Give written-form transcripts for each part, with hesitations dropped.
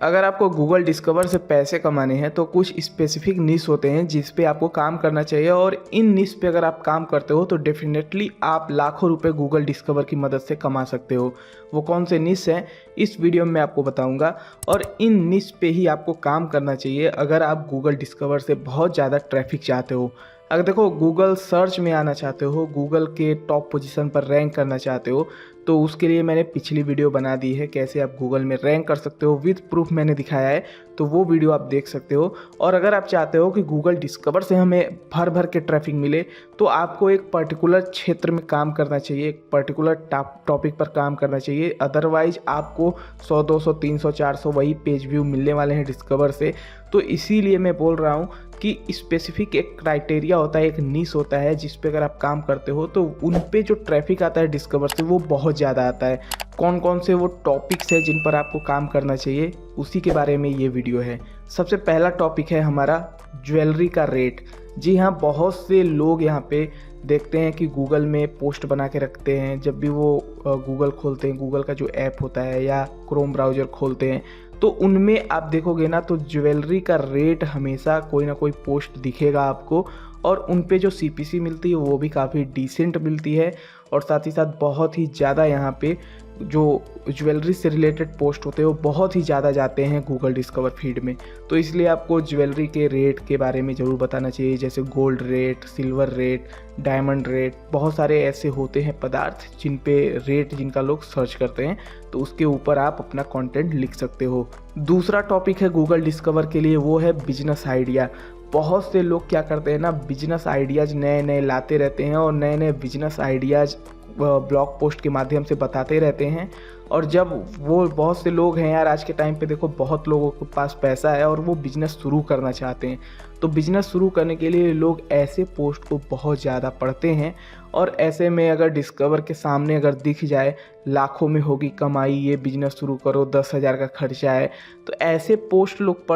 अगर आपको Google discover से पैसे कमाने हैं तो कुछ स्पेसिफिक निश होते हैं जिस पे आपको काम करना चाहिए, और इन निश पे अगर आप काम करते हो तो डेफिनेटली आप लाखों रुपए गूगल डिस्कवर की मदद से कमा सकते हो। वो कौन से निश हैं इस वीडियो में आपको बताऊंगा, और इन निश पे ही आपको काम करना चाहिए अगर आप गूगल डिस्कवर से बहुत ज़्यादा ट्रैफिक चाहते हो। अगर देखो गूगल सर्च में आना चाहते हो, गूगल के टॉप पोजीशन पर रैंक करना चाहते हो, तो उसके लिए मैंने पिछली वीडियो बना दी है कैसे आप गूगल में रैंक कर सकते हो, विद प्रूफ मैंने दिखाया है, तो वो वीडियो आप देख सकते हो। और अगर आप चाहते हो कि गूगल डिस्कवर से हमें भर भर के ट्रैफिक मिले तो आपको एक पर्टिकुलर क्षेत्र में काम करना चाहिए, एक पर्टिकुलर टॉपिक पर काम करना चाहिए। अदरवाइज आपको 100, 200, 300, 400 वही पेज व्यू मिलने वाले हैं डिस्कवर से। तो इसीलिए मैं बोल रहा हूँ कि स्पेसिफिक एक क्राइटेरिया होता है, एक नीश होता है जिस पे अगर आप काम करते हो तो उन पे जो ट्रैफिक आता है डिस्कवर से वो बहुत ज़्यादा आता है। कौन कौन से वो टॉपिक्स हैं जिन पर आपको काम करना चाहिए, उसी के बारे में ये वीडियो है। सबसे पहला टॉपिक है हमारा ज्वेलरी का रेट। जी हाँ, बहुत से लोग यहाँ पे देखते हैं कि गूगल में पोस्ट बना के रखते हैं। जब भी वो गूगल खोलते हैं, गूगल का जो ऐप होता है या क्रोम ब्राउज़र खोलते हैं, तो उनमें आप देखोगे ना तो ज्वेलरी का रेट हमेशा कोई ना कोई पोस्ट दिखेगा आपको, और उन पे जो सीपीसी मिलती है वो भी काफ़ी डिसेंट मिलती है। और साथ ही साथ बहुत ही ज़्यादा यहाँ पे जो ज्वेलरी से रिलेटेड पोस्ट होते हैं वो बहुत ही ज़्यादा जाते हैं गूगल डिस्कवर फीड में। तो इसलिए आपको ज्वेलरी के रेट के बारे में ज़रूर बताना चाहिए, जैसे gold rate, silver rate, diamond rate. बहुत सारे ऐसे होते हैं पदार्थ जिन पे रेट जिनका लोग सर्च करते हैं, तो उसके ऊपर आप अपना कंटेंट लिख सकते हो। दूसरा टॉपिक है गूगल डिस्कवर के लिए, वो है बिजनेस आइडिया। बहुत से लोग क्या करते हैं ना, बिजनेस आइडियाज़ नए नए लाते रहते हैं और नए नए बिजनेस आइडियाज़ ब्लॉग पोस्ट के माध्यम से बताते रहते हैं। और जब वो बहुत से लोग हैं यार, आज के टाइम पे देखो बहुत लोगों के पास पैसा है और वो बिज़नेस शुरू करना चाहते हैं, तो बिज़नेस शुरू करने के लिए लोग ऐसे पोस्ट को बहुत ज़्यादा पढ़ते हैं। और ऐसे में अगर डिस्कवर के सामने अगर दिख जाए लाखों में होगी कमाई, ये बिज़नेस शुरू करो, 10,000 का खर्चा है, तो ऐसे पोस्ट लोग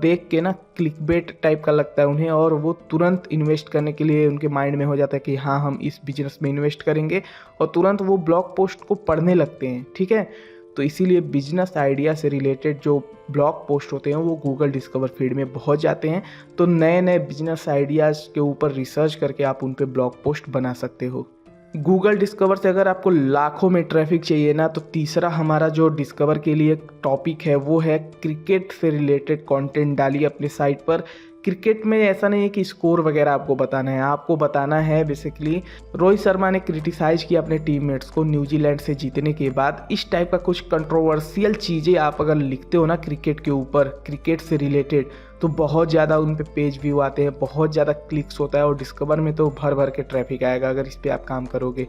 देख के ना क्लिकबेट टाइप का लगता है उन्हें, और वो तुरंत इन्वेस्ट करने के लिए उनके माइंड में हो जाता है कि हाँ हम इस बिज़नेस में इन्वेस्ट करेंगे, और तुरंत वो ब्लॉग पोस्ट को पढ़ने लगते हैं। ठीक है, तो इसीलिए बिजनेस आइडिया से रिलेटेड जो ब्लॉग पोस्ट होते हैं वो गूगल डिस्कवर फीड में बहुत जाते हैं। तो नए नए बिजनेस आइडियाज़ के ऊपर रिसर्च करके आप उन पे ब्लॉग पोस्ट बना सकते हो। गूगल डिस्कवर से अगर आपको लाखों में ट्रैफिक चाहिए ना, तो तीसरा हमारा जो डिस्कवर के लिए टॉपिक है वो है क्रिकेट से रिलेटेड कंटेंट डालिए अपने साइट पर। क्रिकेट में ऐसा नहीं है कि स्कोर वगैरह आपको बताना है, आपको बताना है बेसिकली रोहित शर्मा ने क्रिटिसाइज किया अपने टीममेट्स को न्यूजीलैंड से जीतने के बाद। इस टाइप का कुछ कंट्रोवर्शियल चीज़ें आप अगर लिखते हो ना क्रिकेट के ऊपर, क्रिकेट से रिलेटेड, तो बहुत ज़्यादा उन पे पेज व्यू आते हैं, बहुत ज़्यादा क्लिक्स होता है, और डिस्कवर में तो भर भर के ट्रैफिक आएगा अगर इस पर आप काम करोगे।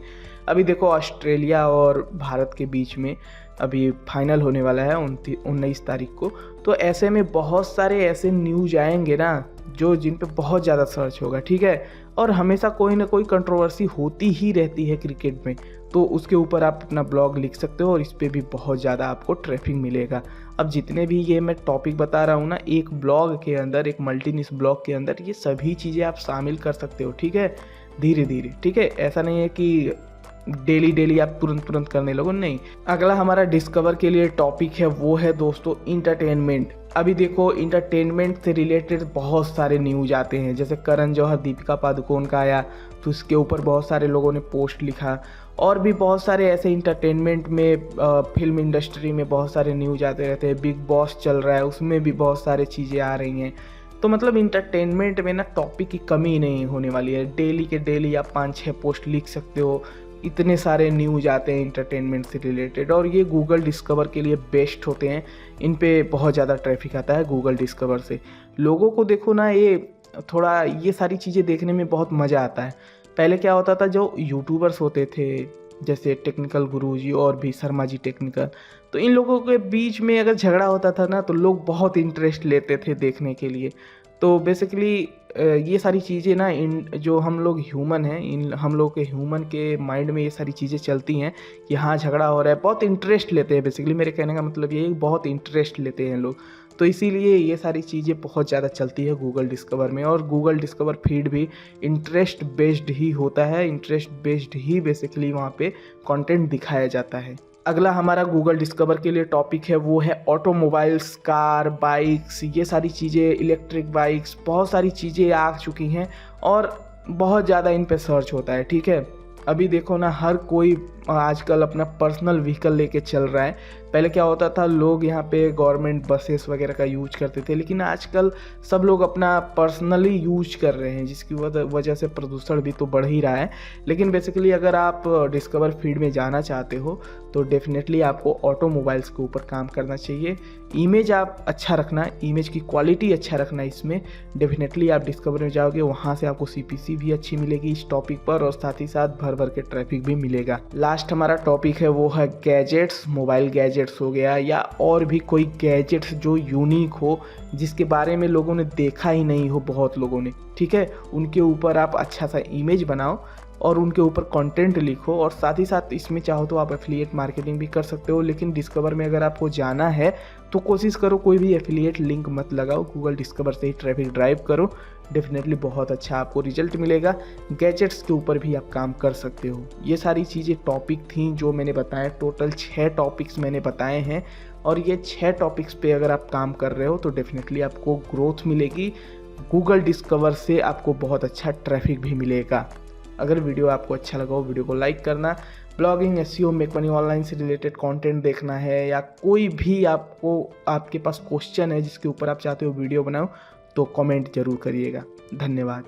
अभी देखो ऑस्ट्रेलिया और भारत के बीच में अभी फाइनल होने वाला है 19 तारीख को, तो ऐसे में बहुत सारे ऐसे न्यूज आएंगे ना जो जिन पे बहुत ज़्यादा सर्च होगा। ठीक है, और हमेशा कोई ना कोई कंट्रोवर्सी होती ही रहती है क्रिकेट में, तो उसके ऊपर आप अपना ब्लॉग लिख सकते हो और इस पे भी बहुत ज़्यादा आपको ट्रैफिक मिलेगा। अब जितने भी ये मैं टॉपिक बता रहा हूँ ना, एक ब्लॉग के अंदर, एक मल्टी निश ब्लॉग के अंदर ये सभी चीज़ें आप शामिल कर सकते हो। ठीक है, धीरे धीरे। ठीक है, ऐसा नहीं है कि डेली डेली आप तुरंत तुरंत करने लगो, नहीं। अगला हमारा डिस्कवर के लिए टॉपिक है वो है दोस्तों इंटरटेनमेंट। अभी देखो इंटरटेनमेंट से रिलेटेड बहुत सारे न्यूज आते हैं, जैसे करण जौहर दीपिका पादुकोण का आया तो उसके ऊपर बहुत सारे लोगों ने पोस्ट लिखा, और भी बहुत सारे ऐसे इंटरटेनमेंट में फिल्म इंडस्ट्री में बहुत सारे न्यूज आते रहते हैं। बिग बॉस चल रहा है, उसमें भी बहुत सारी चीज़ें आ रही हैं। तो मतलब इंटरटेनमेंट में ना टॉपिक की कमी नहीं होने वाली है, डेली के डेली आप 5-6 पोस्ट लिख सकते हो। इतने सारे न्यूज आते हैं इंटरटेनमेंट से रिलेटेड, और ये गूगल डिस्कवर के लिए बेस्ट होते हैं। इन पे बहुत ज़्यादा ट्रैफिक आता है गूगल डिस्कवर से। लोगों को देखो ना, ये थोड़ा ये सारी चीज़ें देखने में बहुत मज़ा आता है। पहले क्या होता था, जो यूट्यूबर्स होते थे जैसे टेक्निकल गुरुजी और भी शर्मा जी टेक्निकल, तो इन लोगों के बीच में अगर झगड़ा होता था ना तो लोग बहुत इंटरेस्ट लेते थे देखने के लिए। तो बेसिकली ये सारी चीज़ें ना, इन जो हम लोग ह्यूमन हैं, इन हम लोग के ह्यूमन के माइंड में ये सारी चीज़ें चलती हैं कि हाँ झगड़ा हो रहा है, बहुत इंटरेस्ट लेते हैं। बेसिकली मेरे कहने का मतलब ये है, बहुत इंटरेस्ट लेते हैं लोग, तो इसीलिए ये सारी चीज़ें बहुत ज़्यादा चलती है गूगल डिस्कवर में। और गूगल डिस्कवर फीड भी इंटरेस्ट बेस्ड ही होता है, इंटरेस्ट बेस्ड ही बेसिकली वहाँ पे कंटेंट दिखाया जाता है। अगला हमारा गूगल डिस्कवर के लिए टॉपिक है वो है ऑटोमोबाइल्स, कार, बाइक्स, ये सारी चीज़ें, इलेक्ट्रिक बाइक्स, बहुत सारी चीज़ें आ चुकी हैं और बहुत ज़्यादा इन पे सर्च होता है। ठीक है, अभी देखो ना, हर कोई आजकल अपना पर्सनल व्हीकल लेके चल रहा है। पहले क्या होता था, लोग यहाँ पे गवर्नमेंट बसेस वगैरह का यूज करते थे, लेकिन आजकल सब लोग अपना पर्सनली यूज कर रहे हैं, जिसकी वजह से प्रदूषण भी तो बढ़ ही रहा है। लेकिन बेसिकली अगर आप डिस्कवर फील्ड में जाना चाहते हो तो डेफिनेटली आपको ऑटोमोबाइल्स के ऊपर काम करना चाहिए। इमेज आप अच्छा रखना, इमेज की क्वालिटी अच्छा रखना, इसमें डेफिनेटली आप डिस्कवर में जाओगे, वहाँ से आपको CPC भी अच्छी मिलेगी इस टॉपिक पर, और साथ ही साथ भर भर के ट्रैफिक भी मिलेगा। लास्ट हमारा टॉपिक है वो है गैजेट्स, मोबाइल गैजेट्स हो गया या और भी कोई गैजेट्स जो यूनिक हो, जिसके बारे में लोगों ने देखा ही नहीं हो, बहुत लोगों ने। ठीक है, उनके ऊपर आप अच्छा सा इमेज बनाओ और उनके ऊपर कंटेंट लिखो, और साथ ही साथ इसमें चाहो तो आप एफिलिएट मार्केटिंग भी कर सकते हो। लेकिन डिस्कवर में अगर आपको जाना है तो कोशिश करो कोई भी एफिलिएट लिंक मत लगाओ, गूगल डिस्कवर से ही ट्रैफिक ड्राइव करो, डेफिनेटली बहुत अच्छा आपको रिजल्ट मिलेगा। गैजेट्स के ऊपर भी आप काम कर सकते हो। ये सारी चीज़ें टॉपिक थी जो मैंने बताया, टोटल 6 टॉपिक्स मैंने बताए हैं, और ये 6 टॉपिक्स पे अगर आप काम कर रहे हो तो डेफिनेटली आपको ग्रोथ मिलेगी। गूगल डिस्कवर से आपको बहुत अच्छा ट्रैफिक भी मिलेगा। अगर वीडियो आपको अच्छा लगा हो, वीडियो को लाइक करना। Blogging, SEO, make money online से रिलेटेड कंटेंट देखना है, या कोई भी आपके पास क्वेश्चन है जिसके ऊपर आप चाहते हो वीडियो बनाओ, तो कमेंट जरूर करिएगा। धन्यवाद।